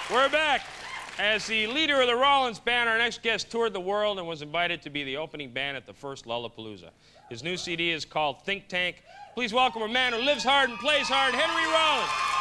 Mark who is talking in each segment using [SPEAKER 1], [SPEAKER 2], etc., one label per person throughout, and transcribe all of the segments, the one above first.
[SPEAKER 1] We're back. As the leader of the Rollins band, our next guest toured the world and was invited to be the opening band at the first Lollapalooza. His new CD is called Think Tank. Please welcome a man who lives hard and plays hard, Henry Rollins.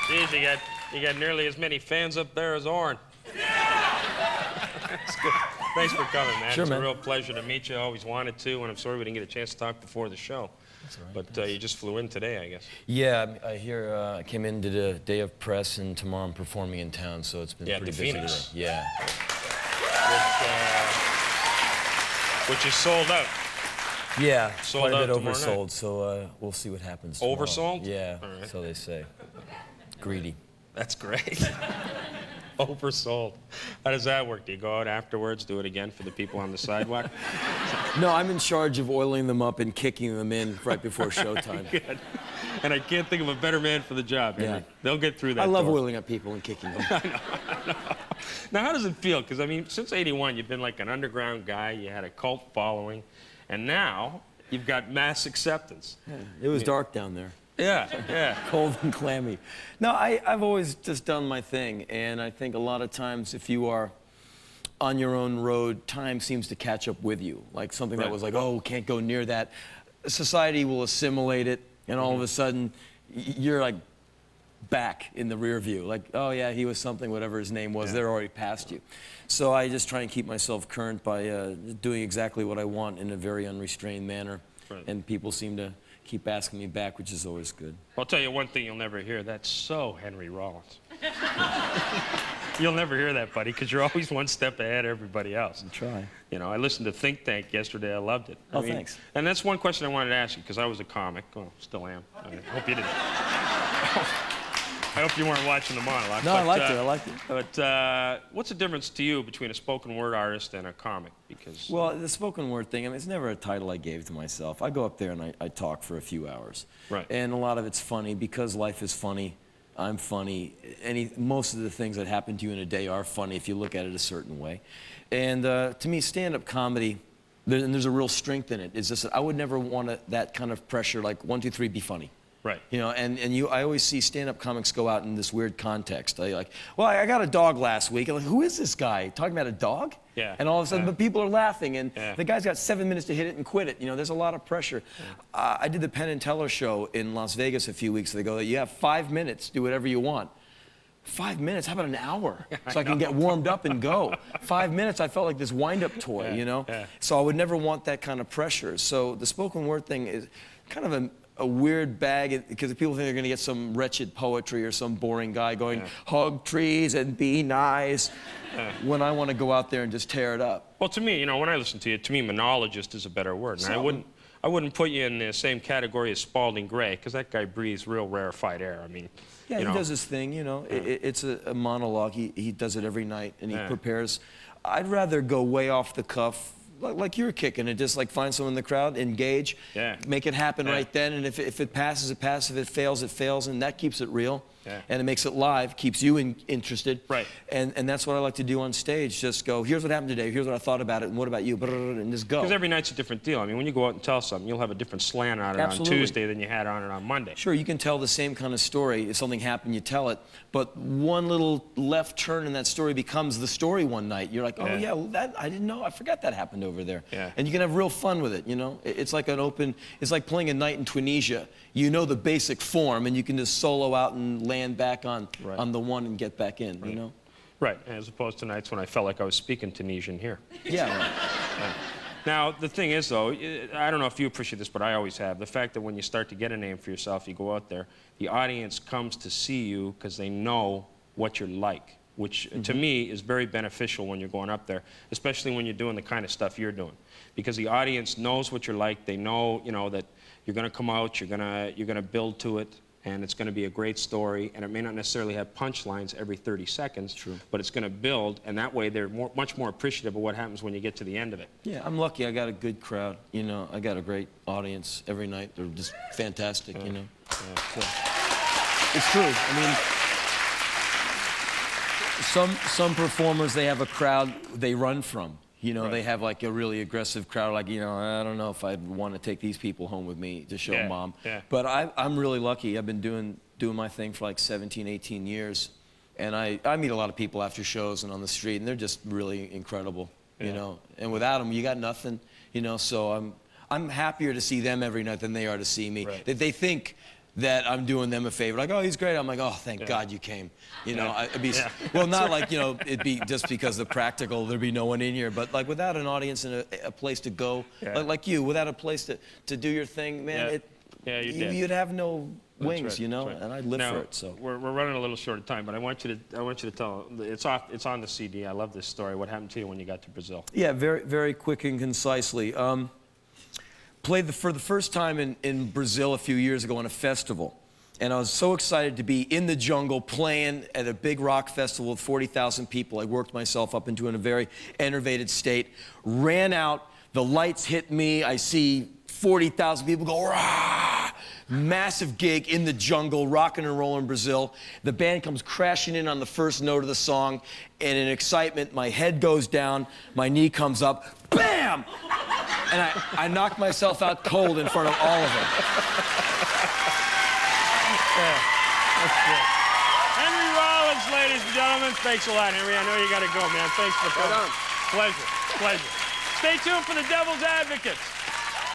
[SPEAKER 1] Geez, you got nearly as many fans up there as Orrin. That's good. Thanks for coming, man.
[SPEAKER 2] Sure,
[SPEAKER 1] it's
[SPEAKER 2] man.
[SPEAKER 1] a real pleasure to meet you. I always wanted to, and I'm sorry we didn't get a chance to talk before the show.
[SPEAKER 2] That's all right.
[SPEAKER 1] But you just flew in today, I guess.
[SPEAKER 2] Yeah, I hear I came in, did a day of press, and tomorrow I'm performing in town, so it's been pretty busy
[SPEAKER 1] Phoenix.
[SPEAKER 2] today. Yeah.
[SPEAKER 1] Which is sold out.
[SPEAKER 2] Yeah,
[SPEAKER 1] Sold
[SPEAKER 2] quite a
[SPEAKER 1] out
[SPEAKER 2] bit
[SPEAKER 1] tomorrow
[SPEAKER 2] oversold,
[SPEAKER 1] night.
[SPEAKER 2] so we'll see what happens tomorrow.
[SPEAKER 1] Oversold?
[SPEAKER 2] Yeah,
[SPEAKER 1] All right.
[SPEAKER 2] so they say. Greedy.
[SPEAKER 1] That's great. Oversold. How does that work? Do you go out afterwards, do it again for the people on the sidewalk?
[SPEAKER 2] No, I'm in charge of oiling them up and kicking them in right before showtime.
[SPEAKER 1] Good. And I can't think of a better man for the job, Henry.
[SPEAKER 2] Yeah.
[SPEAKER 1] They'll get through that
[SPEAKER 2] I love
[SPEAKER 1] door.
[SPEAKER 2] oiling up people and kicking them.
[SPEAKER 1] I know. Now, how does it feel? Because, I mean, since '81, you've been like an underground guy. You had a cult following. And now, you've got mass acceptance.
[SPEAKER 2] Yeah, it was dark down there.
[SPEAKER 1] Yeah, yeah.
[SPEAKER 2] Cold and clammy. No, I've always just done my thing, and I think a lot of times if you are on your own road, time seems to catch up with you. Like something that was like, oh, can't go near that. Society will assimilate it, and all of a sudden, you're like back in the rear view. Like, oh yeah, he was something, whatever his name was, they're already past you. So I just try and keep myself current by doing exactly what I want in a very unrestrained manner.
[SPEAKER 1] Right.
[SPEAKER 2] And people seem to keep asking me back, which is always good.
[SPEAKER 1] I'll tell you one thing you'll never hear. That's so Henry Rollins. You'll never hear that, buddy, because you're always one step ahead of everybody else.
[SPEAKER 2] I try.
[SPEAKER 1] You know, I listened to Think Tank yesterday. I loved it.
[SPEAKER 2] Oh, thanks.
[SPEAKER 1] And that's one question I wanted to ask you, because I was a comic. Well, still am. I hope you didn't. I hope you weren't watching the monologue.
[SPEAKER 2] No, I liked it. I liked it.
[SPEAKER 1] But what's the difference to you between a spoken word artist and a comic? Because
[SPEAKER 2] Well, the spoken word thing, I mean, it's never a title I gave to myself. I go up there and I talk for a few hours.
[SPEAKER 1] Right.
[SPEAKER 2] And a lot of it's funny because life is funny. I'm funny. Most of the things that happen to you in a day are funny if you look at it a certain way. And to me, stand-up comedy, there's a real strength in it. It's just that I would never want that kind of pressure, like 1, 2, 3, be funny.
[SPEAKER 1] Right.
[SPEAKER 2] You know, I always see stand-up comics go out in this weird context. They like, well, I got a dog last week. I'm like, who is this guy? Talking about a dog?
[SPEAKER 1] Yeah.
[SPEAKER 2] And all of a sudden, but people are laughing, and
[SPEAKER 1] Yeah.
[SPEAKER 2] the guy's got 7 minutes to hit it and quit it. You know, there's a lot of pressure.
[SPEAKER 1] Yeah.
[SPEAKER 2] I did the Penn and Teller show in Las Vegas a few weeks ago. You have 5 minutes, do whatever you want. 5 minutes? How about an hour? So I can get warmed up and go. 5 minutes, I felt like this wind-up toy, you know?
[SPEAKER 1] Yeah.
[SPEAKER 2] So I would never want that kind of pressure. So the spoken word thing is kind of a weird bag, because people think they're going to get some wretched poetry or some boring guy going, hug trees and be nice, when I want to go out there and just tear it up.
[SPEAKER 1] Well, to me, you know, when I listen to you, to me, monologist is a better word. And I wouldn't put you in the same category as Spalding Gray, because that guy breathes real rarefied air. I mean,
[SPEAKER 2] Yeah,
[SPEAKER 1] you know.
[SPEAKER 2] he does his thing, you know. It's a monologue. He does it every night, and he prepares. I'd rather go way off the cuff, like you're kicking it, just like find someone in the crowd, engage, make it happen right then, and if it passes, it passes. If it fails, and that keeps it real. And it makes it live, keeps you interested.
[SPEAKER 1] Right.
[SPEAKER 2] And that's what I like to do on stage. Just go, here's what happened today, here's what I thought about it, and what about you, and just go.
[SPEAKER 1] Because every night's a different deal. I mean, when you go out and tell something, you'll have a different slant on it on Tuesday than you had on it on Monday.
[SPEAKER 2] Sure, you can tell the same kind of story. If something happened, you tell it. But one little left turn in that story becomes the story one night. You're like, oh yeah, well, that I didn't know. I forgot that happened over there. And you can have real fun with it, you know? It's like it's like playing a night in Tunisia. You know the basic form, and you can just solo out and land back on the one and get back in, you know?
[SPEAKER 1] Right, as opposed to nights when I felt like I was speaking Tunisian here.
[SPEAKER 2] Yeah.
[SPEAKER 1] Now, the thing is, though, I don't know if you appreciate this, but I always have. The fact that when you start to get a name for yourself, you go out there, the audience comes to see you because they know what you're like, which to me is very beneficial when you're going up there, especially when you're doing the kind of stuff you're doing. Because the audience knows what you're like. They know, you know, that you're going to come out, you're going to build to it, and it's going to be a great story, and it may not necessarily have punchlines every 30 seconds, but it's going to build, and that way they're much more appreciative of what happens when you get to the end of it.
[SPEAKER 2] Yeah, I'm lucky. I got a good crowd, you know. I got a great audience every night. They're just fantastic, you know. So, it's true. I mean, some performers, they have a crowd they run from. You know, they have like a really aggressive crowd, like, you know, I don't know if I'd want to take these people home with me to show Mom.
[SPEAKER 1] Yeah.
[SPEAKER 2] But I'm really lucky. I've been doing my thing for like 17, 18 years. And I meet a lot of people after shows and on the street, and they're just really incredible, you know. And without them, you got nothing, you know. So I'm happier to see them every night than they are to see me.
[SPEAKER 1] Right.
[SPEAKER 2] They think that I'm doing them a favor. Like, oh, he's great. I'm like, oh, thank God you came. You know, I'd be, well, not like, you know, it'd be just because of practical, there'd be no one in here. But like without an audience and a place to go, like you, without a place to do your thing, man, you'd have no wings, you know, and I'd live for it. So
[SPEAKER 1] we're running a little short of time, but I want you to tell. It's on the CD. I love this story. What happened to you when you got to Brazil?
[SPEAKER 2] Yeah, very, very quick and concisely. Played for the first time in Brazil a few years ago on a festival. And I was so excited to be in the jungle playing at a big rock festival with 40,000 people. I worked myself up into a very enervated state. Ran out, the lights hit me. I see 40,000 people go, rah! Massive gig in the jungle, rocking and rolling Brazil. The band comes crashing in on the first note of the song, and in excitement, my head goes down, my knee comes up, bam! And I knocked myself out cold in front of all of them.
[SPEAKER 1] Henry Rollins, ladies and gentlemen. Thanks a lot, Henry. I know you got to go, man. Thanks for coming. Pleasure. Stay tuned for the Devil's Advocates.